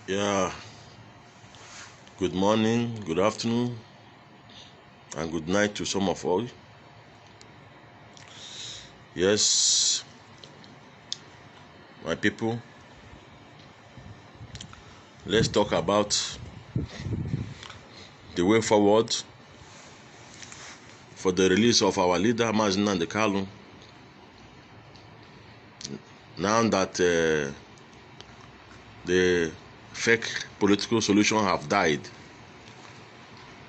Yeah, good morning, good afternoon, and good night to some of all. Yes, my people, let's talk about the way forward for the release of our leader, Mazi Nnamdi Kanu. Now that the fake political solution have died.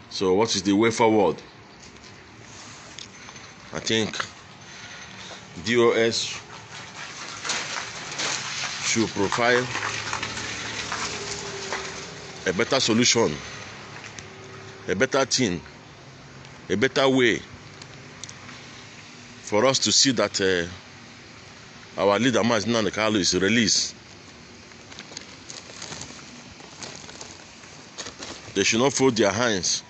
So what is the way forward? I think DOS should provide a better solution, a better thing, a better way for us to see that our leader Mazi Nnamdi Kanu is released. They should not fold their hands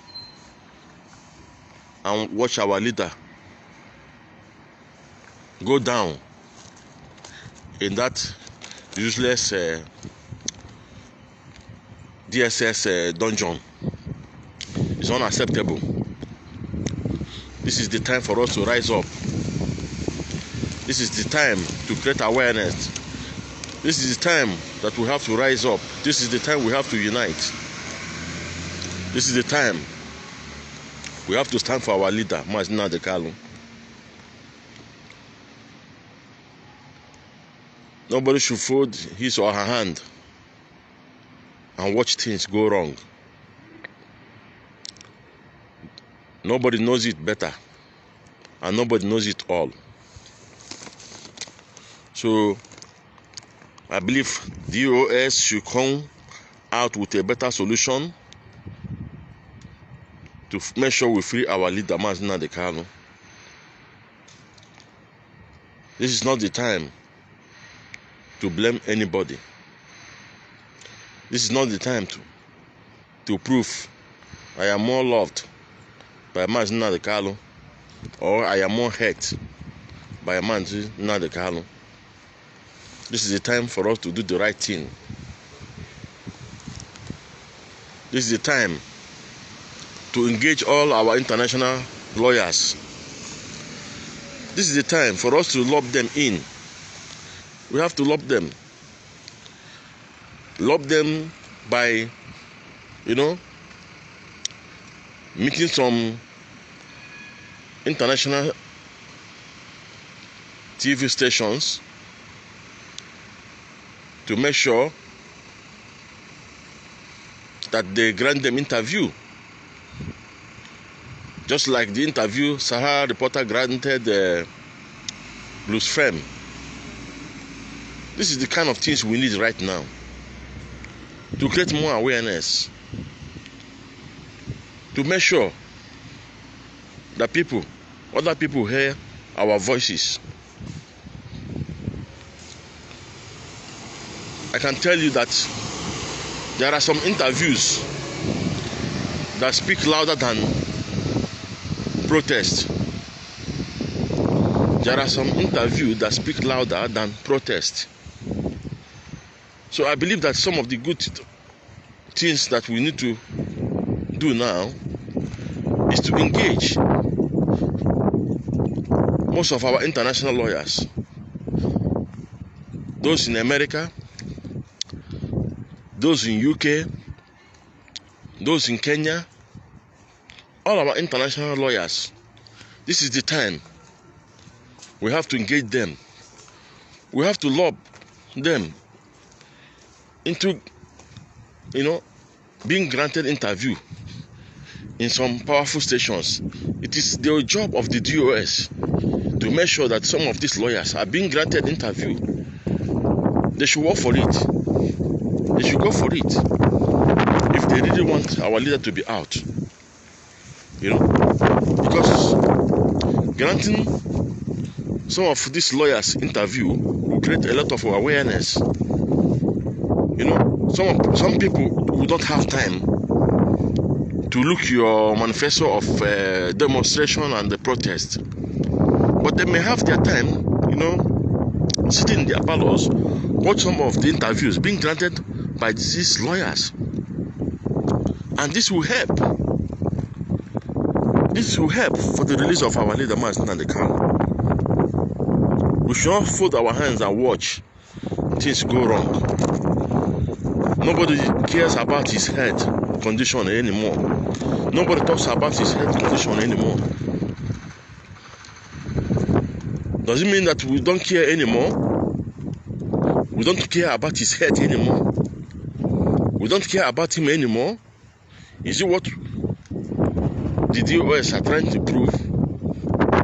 and watch our leader go down in that useless DSS dungeon. It's unacceptable. This is the time for us to rise up. This is the time to create awareness. This is the time that we have to rise up. This is the time we have to unite. This is the time we have to stand for our leader, Mazi Nnamdi Kanu. Nobody should fold his or her hand and watch things go wrong. Nobody knows it better, and nobody knows it all. So I believe DOS should come out with a better solution to make sure we free our leader, Mazi Nnamdi Kanu. This is not the time to blame anybody. This is not the time to prove I am more loved by Mazi Nnamdi Kanu or I am more hurt by Mazi Nnamdi Kanu. This is the time for us to do the right thing. This is the time to engage all our international lawyers. This is the time for us to lob them in. We have to lob them. Lob them by, meeting some international TV stations to make sure that they grant them interview. Just like the interview Sahara reporter granted Blues Frame. This is the kind of things we need right now to create more awareness, to make sure that other people hear our voices. I can tell you that there are some interviews that speak louder than protest. There are some interviews that speak louder than protest. So I believe that some of the good things that we need to do now is to engage most of our international lawyers, those in America, those in UK, those in Kenya, all our international lawyers. This is the time we have to engage them. We have to lob them into, being granted interview in some powerful stations. It is the job of the DOS to make sure that some of these lawyers are being granted interview. They should work for it. They should go for it if they really want our leader to be out. Because granting some of these lawyers interview will create a lot of awareness. Some people who don't have time to look your manifesto of demonstration and the protest, but they may have their time, sitting in their parlors, watch some of the interviews being granted by these lawyers. And this will help. This will help for the release of our leader, Mazi Nnamdi Kanu. We should not fold our hands and watch things go wrong. Nobody cares about his health condition anymore. Nobody talks about his health condition anymore. Does it mean that we don't care anymore? We don't care about his health anymore? We don't care about him anymore? Is it what the DOS are trying to prove?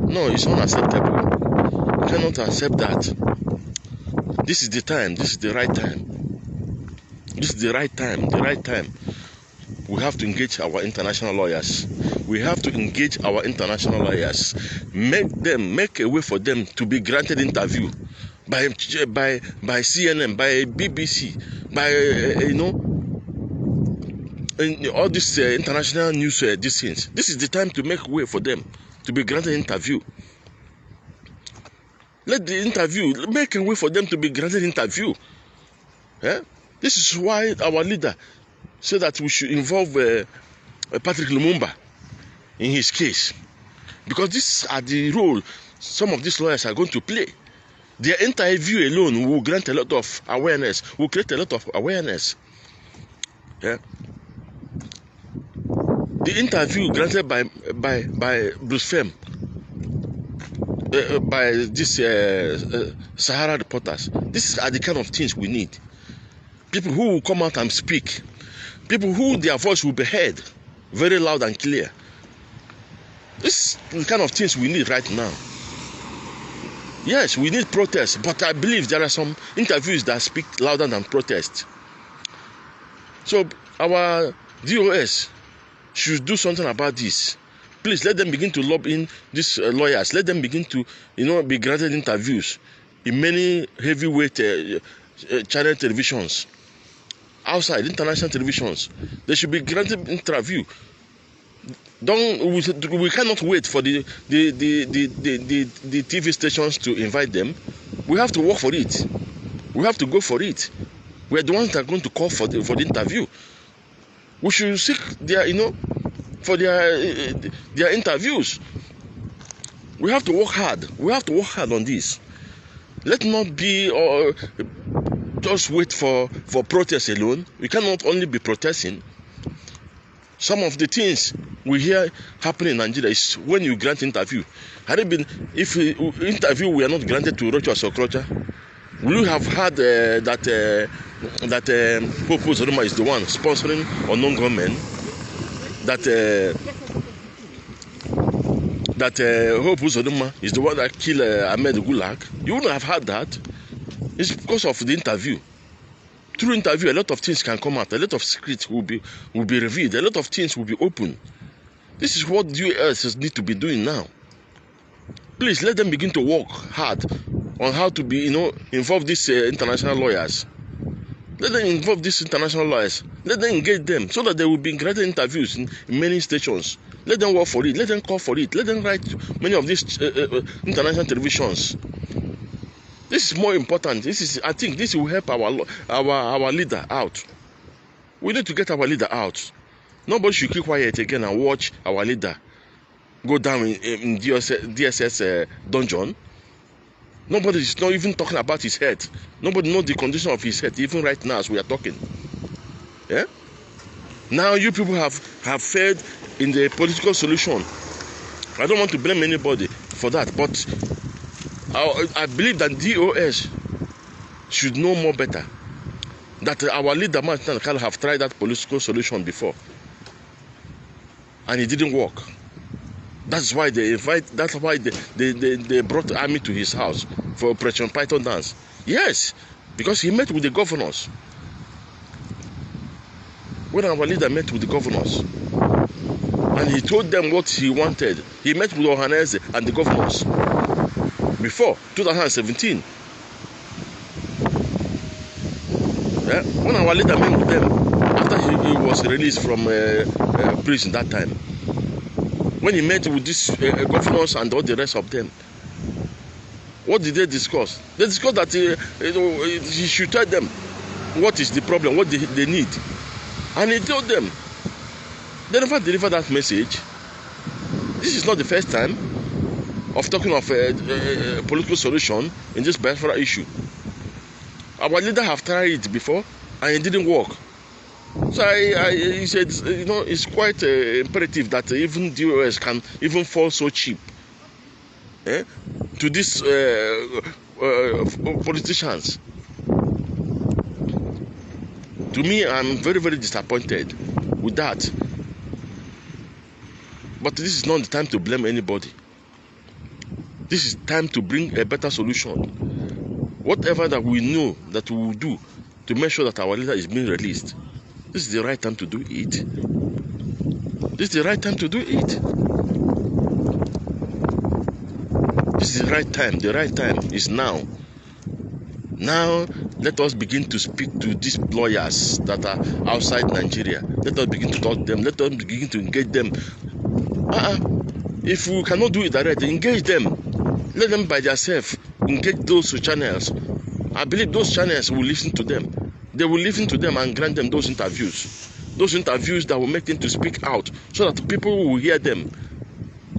No, it's unacceptable. We cannot accept that. This is the time. This is the right time. This is the right time. The right time. We have to engage our international lawyers. We have to engage our international lawyers. Make a way for them to be granted interview by CNN, by BBC, by all these international news. These things. This is the time to make way for them to be granted interview. Let the interview make a way for them to be granted interview. This is why our leader said that we should involve Patrick Lumumba in his case, because these are the role some of these lawyers are going to play. Their interview alone will grant a lot of awareness, will create a lot of awareness. The interview granted by Bruce Fem, by these Sahara reporters, these are the kind of things we need. People who will come out and speak. People who their voice will be heard very loud and clear. This is the kind of things we need right now. Yes, we need protest, but I believe there are some interviews that speak louder than protest. So our DOS should do something about this. Please let them begin to lobby in these lawyers. Let them begin to, be granted interviews in many heavyweight channel televisions. Outside international televisions, they should be granted interview. We cannot wait for the TV stations to invite them. We have to work for it. We have to go for it. We are the ones that are going to call for the interview. We should seek their for their interviews. We have to work hard. We have to work hard on this. Let not be just wait for protest alone. We cannot only be protesting. Some of the things we hear happening in Nigeria is when you grant interview. If interview were not granted to Rochas Okrocha, will you have heard that Pope Uzodinma is the one sponsoring unknown gunmen? That Hope Uzodinma is the one that killed Ahmed Gulag? You wouldn't have heard that. It's because of the interview. Through interview, a lot of things can come out. A lot of secrets will be revealed. A lot of things will be open. This is what US need to be doing now. Please let them begin to work hard on how to be, involve these international lawyers. Let them involve these international lawyers. Let them engage them so that they will be granted interviews in many stations. Let them work for it. Let them call for it. Let them write many of these international televisions. This is more important. I think this will help our leader out. We need to get our leader out. Nobody should keep quiet again and watch our leader go down in DSS dungeon. Nobody is not even talking about his head. Nobody knows the condition of his head, even right now as we are talking. Yeah? Now you people have failed in the political solution. I don't want to blame anybody for that, but I believe that DOS should know more better. That our leader Mazi Nnamdi Kanu have tried that political solution before, and it didn't work. That's why they brought the army to his house for Operation Python dance. Yes, because he met with the governors. When our leader met with the governors, and he told them what he wanted, he met with Ohanaeze and the governors before 2017. Yeah? When our leader met with them, after he was released from prison that time, when he met with these governors and all the rest of them, what did they discuss? They discussed that he should tell them what is the problem, what they need. And he told them. They never delivered that message. This is not the first time of talking of a political solution in this Biafra issue. Our leader have tried it before and it didn't work. So he said, you know, it's quite imperative that even the US can even fall so cheap to these politicians. To me, I'm very, very disappointed with that. But this is not the time to blame anybody. This is time to bring a better solution. Whatever that we know that we will do to make sure that our leader is being released, this is the right time to do it. This is the right time to do it. This is the right time. The right time is now. Now, let us begin to speak to these lawyers that are outside Nigeria. Let us begin to talk to them. Let us begin to engage them. If we cannot do it directly, engage them. Let them by themselves engage those channels. I believe those channels will listen to them. They will listen to them and grant them those interviews. Those interviews that will make them to speak out so that people will hear them.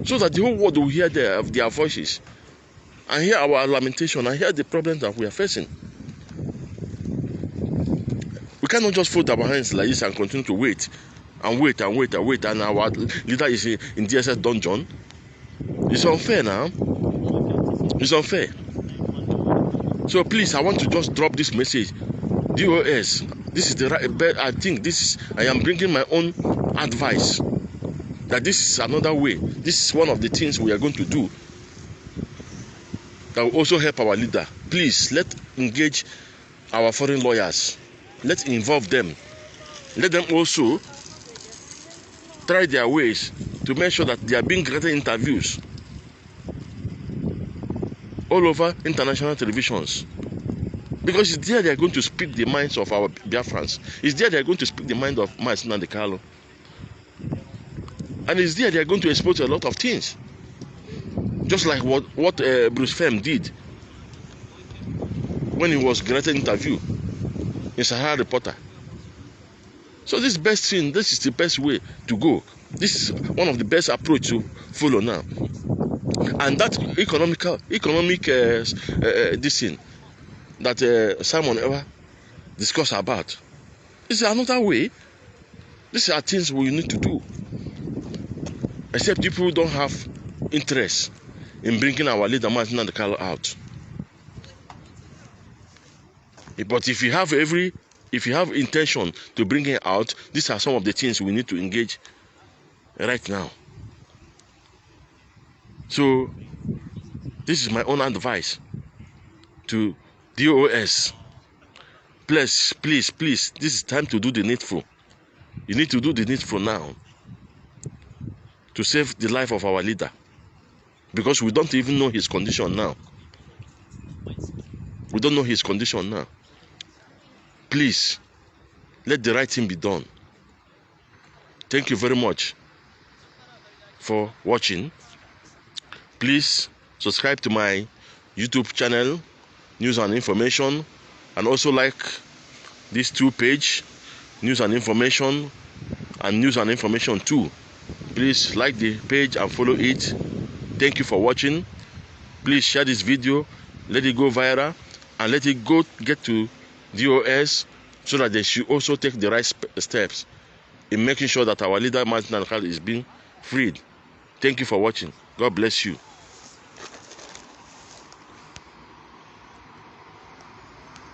So that the whole world will hear their voices. And hear our lamentation and hear the problems that we are facing. We cannot just fold our hands like this and continue to wait. And wait and wait and wait, and our leader is in DSS dungeon. It's unfair now. It's unfair. So please, I want to just drop this message. DOS, this is the right. I think I am bringing my own advice. That this is another way. This is one of the things we are going to do that will also help our leader. Please, let's engage our foreign lawyers. Let's involve them. Let them also try their ways to make sure that they are being granted interviews all over international televisions. Because it's there they are going to speak the minds of our Biafrans. It's there they are going to speak the mind of Mazi Nnamdi Kanu. And it's there they are going to expose a lot of things. Just like what Bruce Fem did when he was granted interview in Sahara Reporter. So this is the best way to go. This is one of the best approach to follow now. And that economic this thing that Simon ever discussed about, this is another way. These are things we need to do. Except people don't have interest in bringing our leader Mazi Nnamdi Kanu out. But if you have intention to bring him out, these are some of the things we need to engage right now. So this is my own advice to DOS. Please, this is time to do the needful. You need to do the needful now to save the life of our leader, because we don't even know his condition now. We don't know his condition now. Please, let the right thing be done. Thank you very much for watching. Please subscribe to my YouTube channel, News and Information, and also like these two pages, News and Information and News and Information 2. Please like the page and follow it. Thank you for watching. Please share this video, let it go viral, and let it go get to DOS so that they should also take the right steps in making sure that our leader Mazi Nnamdi Kanu is being freed. Thank you for watching. God bless you.